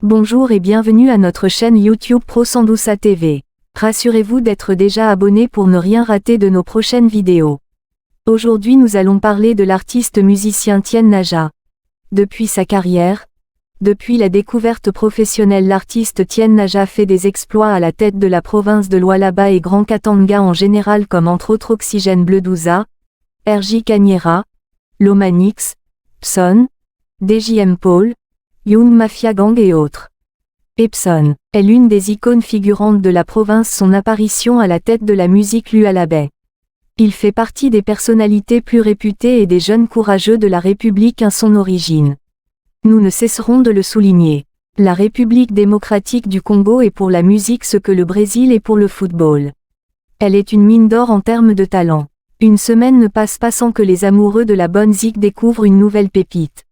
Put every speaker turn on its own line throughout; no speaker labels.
Bonjour et bienvenue à notre chaîne YouTube Pro Sandousa TV. Rassurez-vous d'être déjà abonné pour ne rien rater de nos prochaines vidéos. Aujourd'hui nous allons parler de l'artiste musicien Tiens Naja. Depuis sa carrière, depuis la découverte professionnelle, l'artiste Tiens Naja fait des exploits à la tête de la province de Lualaba et Grand Katanga en général, comme entre autres Oxygène Bleu Douza, RJ Kanyera, Lomanix, Pson, DJM Paul, Young Mafia Gang et autres. Pson est l'une des icônes figurantes de la province, son apparition à la tête de la musique lualabais. Il fait partie des personnalités plus réputées et des jeunes courageux de la République à son origine. Nous ne cesserons de le souligner. La République démocratique du Congo est pour la musique ce que le Brésil est pour le football. Elle est une mine d'or en termes de talent. Une semaine ne passe pas sans que les amoureux de la bonne zik découvrent une nouvelle pépite.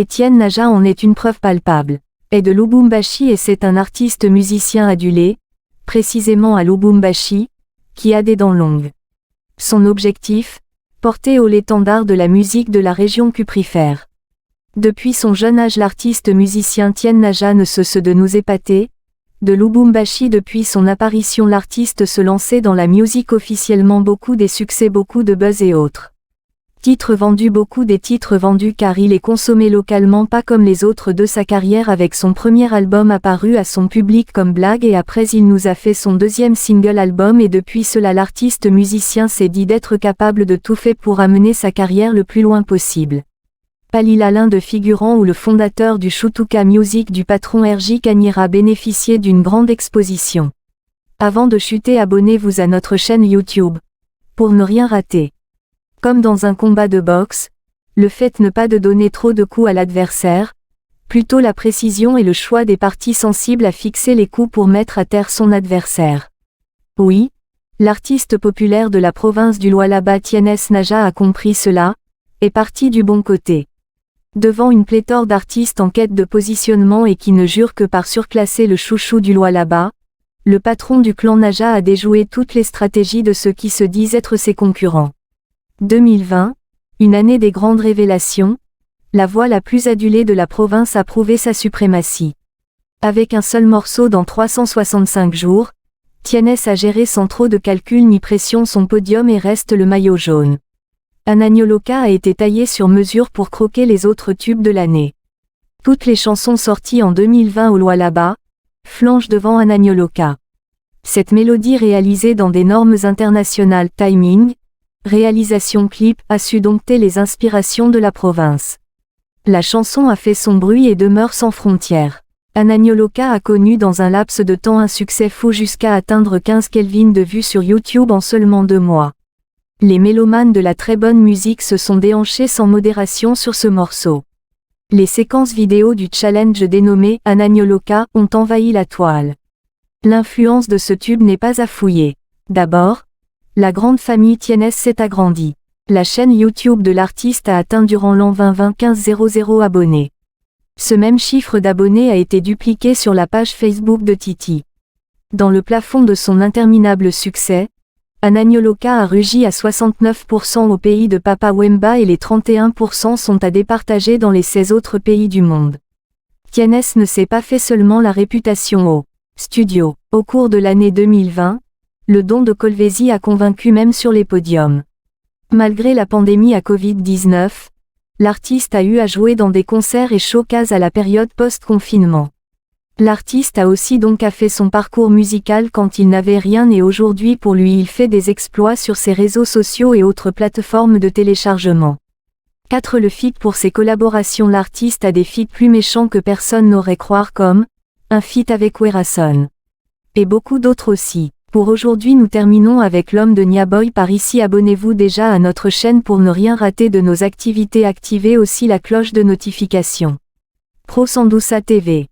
Tiens Naja en est une preuve palpable. Est de Lubumbashi et c'est un artiste musicien adulé, précisément à Lubumbashi, qui a des dents longues. Son objectif, porter haut l'étendard de la musique de la région cuprifère. Depuis son jeune âge, l'artiste musicien Tiens Naja ne cesse de nous épater. De Lubumbashi, depuis son apparition, l'artiste se lançait dans la musique officiellement, beaucoup des succès, beaucoup de buzz et autres. Titres vendus, beaucoup des titres vendus car il est consommé localement, pas comme les autres de sa carrière. Avec son premier album apparu à son public comme blague et après il nous a fait son deuxième single album et depuis cela l'artiste musicien s'est dit d'être capable de tout faire pour amener sa carrière le plus loin possible. Palila, l'un de figurants ou le fondateur du Shutuka Music du patron RJ Kanyera, bénéficiait d'une grande exposition. Avant de chuter, abonnez-vous à notre chaîne YouTube pour ne rien rater. Comme dans un combat de boxe, le fait n'est pas de donner trop de coups à l'adversaire, plutôt la précision et le choix des parties sensibles à fixer les coups pour mettre à terre son adversaire. Oui, l'artiste populaire de la province du Lualaba Tiens Naja a compris cela, est parti du bon côté. Devant une pléthore d'artistes en quête de positionnement et qui ne jurent que par surclasser le chouchou du Lualaba, le patron du clan Naja a déjoué toutes les stratégies de ceux qui se disent être ses concurrents. 2020, une année des grandes révélations, la voix la plus adulée de la province a prouvé sa suprématie. Avec un seul morceau dans 365 jours, Tiens a géré sans trop de calcul ni pression son podium et reste le maillot jaune. Ananioloka a été taillé sur mesure pour croquer les autres tubes de l'année. Toutes les chansons sorties en 2020 au Lualaba flanchent devant Ananioloka. Cette mélodie réalisée dans des normes internationales, timing, réalisation clip, a su dompter les inspirations de la province. La chanson a fait son bruit et demeure sans frontières. Ananioloka a connu dans un laps de temps un succès fou jusqu'à atteindre 15 Kelvin de vues sur YouTube en seulement 2 mois. Les mélomanes de la très bonne musique se sont déhanchés sans modération sur ce morceau. Les séquences vidéo du challenge dénommé Ananioloka ont envahi la toile. L'influence de ce tube n'est pas à fouiller. D'abord, la grande famille Tiens s'est agrandie. La chaîne YouTube de l'artiste a atteint durant l'an 2020 1500 abonnés. Ce même chiffre d'abonnés a été dupliqué sur la page Facebook de Titi. Dans le plafond de son interminable succès, Ananioloka a rugi à 69% au pays de Papa Wemba et les 31% sont à départager dans les 16 autres pays du monde. Tiens ne s'est pas fait seulement la réputation au studio. Au cours de l'année 2020, le don de Kolwezi a convaincu même sur les podiums. Malgré la pandémie à Covid-19, l'artiste a eu à jouer dans des concerts et showcases à la période post-confinement. L'artiste a aussi donc fait son parcours musical quand il n'avait rien et aujourd'hui pour lui il fait des exploits sur ses réseaux sociaux et autres plateformes de téléchargement. 4. Le feat pour ses collaborations. L'artiste a des feats plus méchants que personne n'aurait croire comme un feat avec Werason. Et beaucoup d'autres aussi. Pour aujourd'hui nous terminons avec l'homme de Niaboy par ici. Abonnez-vous déjà à notre chaîne pour ne rien rater de nos activités. Activez aussi la cloche de notification. Pro Sandousa TV.